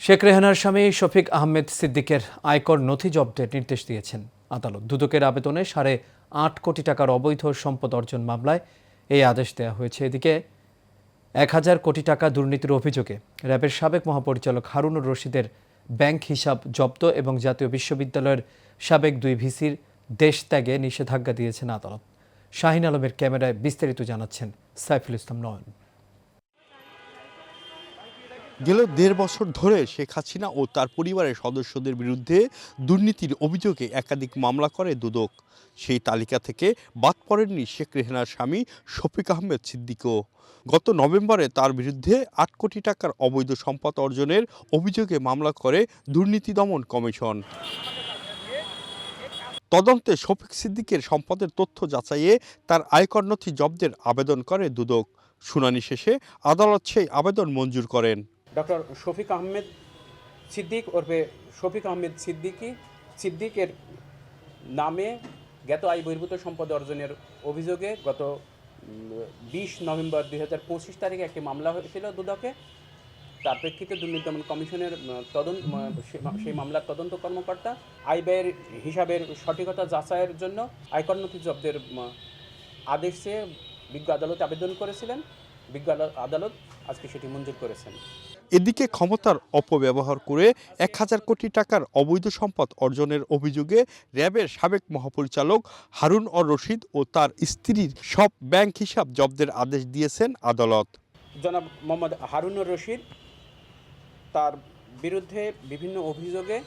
শেখ রেহানার স্বামী শফিক আহমেদ সিদ্দিকের আয়কর নথি জব্দের নির্দেশ দিয়েছেন আদালত। দুদকের আবেদনে 8.5 কোটি টাকার অবৈধ সম্পদ অর্জন মামলায় এই আদেশ দেওয়া হয়েছে। এদিকে 1000 কোটি টাকা দুর্নীতির অভিযোগে র্যাবের সাবেক মহাপরিচালক হারুনুর রশিদের ব্যাংক হিসাব জব্দ এবং জাতীয় বিশ্ববিদ্যালয়ের সাবেক 2 ভিসির দেশ ত্যাগে নিষেধাজ্ঞা দিয়েছেন আদালত। শাহিন আলমের ক্যামেরায় বিস্তারিত জানাচ্ছেন সাইফুল ইসলাম নয়ন। গেল 1.5 বছর ধরে শেখ হাসিনা ও তার পরিবারের সদস্যদের বিরুদ্ধে দুর্নীতির অভিযোগে একাধিক মামলা করে দুদক। সেই তালিকা থেকে বাদ পড়েননি শেখ রেহানার স্বামী শফিক আহমেদ সিদ্দিকও। গত নভেম্বরে তার বিরুদ্ধে 8 কোটি টাকার অবৈধ সম্পদ অর্জনের অভিযোগে মামলা করে দুর্নীতি দমন কমিশন। তদন্তে শফিক সিদ্দিকের সম্পদের তথ্য যাচাইয়ে তার আয়কর নথি জব্দের আবেদন করে দুদক। শুনানি শেষে আদালত সেই আবেদন মঞ্জুর করেন। ডক্টর শফিক আহমেদ সিদ্দিক ওরফে শফিক আহমেদ সিদ্দিকের নামে জ্ঞাত আয় বহির্ভূত সম্পদ অর্জনের অভিযোগে গত 20 নভেম্বর 2025 তারিখে একটি মামলা হয়েছিল দুদকে। তার প্রেক্ষিতে দুর্নীতি দমন কমিশনের সেই মামলার তদন্ত কর্মকর্তা আয় ব্যয়ের হিসাবের সঠিকতা যাচাইয়ের জন্য আয়কর নথি জব্দের আদেশ চেয়ে বিজ্ঞ আদালতে আবেদন করেছিলেন। বিজ্ঞ আদালত আজকে সেটি মঞ্জুর করেছেন। এদিকে ক্ষমতার অপব্যবহার করে 1000 কোটি টাকার অবৈধ সম্পদ অর্জনের অভিযোগে র্যাবের সাবেক মহাপরিচালক হারুন অর রশিদ ও তার স্ত্রীর সব ব্যাংক হিসাব জব্দের আদেশ দিয়েছেন আদালত। জনাব মোহাম্মদ হারুনুর রশিদ, তার বিরুদ্ধে বিভিন্ন অভিযোগে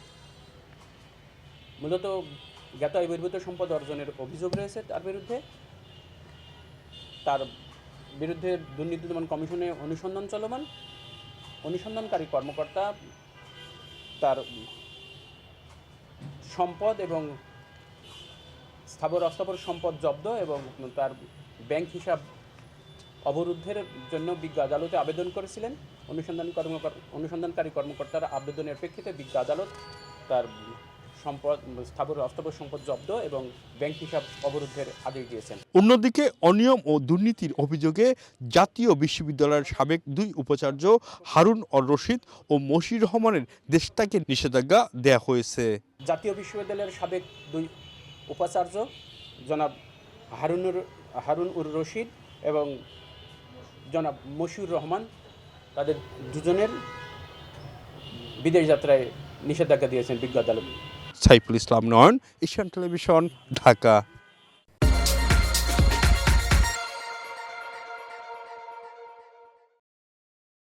মূলত জ্ঞাত আয় বহির্ভূত সম্পদ অর্জনের অভিযোগ রয়েছে তার বিরুদ্ধে দুর্নীতি দমন কমিশনে অনুসন্ধান চলমান। অনুসন্ধানকারী কর্মকর্তা তার সম্পদ এবং স্থাবর অস্থাবর সম্পদ জব্দ এবং তার ব্যাংক হিসাব অবরুদ্ধের জন্য বিজ্ঞ আদালতে আবেদন করেছিলেন। অনুসন্ধানকারী কর্মকর্তার আবেদনের প্রেক্ষিতে বিজ্ঞ আদালত তার সম্পদ স্থাবর অস্থাবর সম্পদ জব্দ এবং ব্যাংক হিসাব অবরুদ্ধের আদেশ দিয়েছেন। অন্যদিকে অনিয়ম ও দুর্নীতির অভিযোগে জাতীয় বিশ্ববিদ্যালয়ের সাবেক 2 উপাচার্য হারুন অর রশিদ ও মশির রহমানের দেশত্যাগের নিষেধাজ্ঞা দেয়া হয়েছে। জাতীয় বিশ্ববিদ্যালয়ের সাবেক 2 উপাচার্য জনাব হারুন উর রশিদ এবং জনাব মশিউর রহমান, তাদের দুজনের বিদেশ যাত্রায় নিষেধাজ্ঞা দিয়েছেন বিজ্ঞ আদালত। সাইফুল ইসলাম নয়ন, এশিয়ান টেলিভিশন, ঢাকা।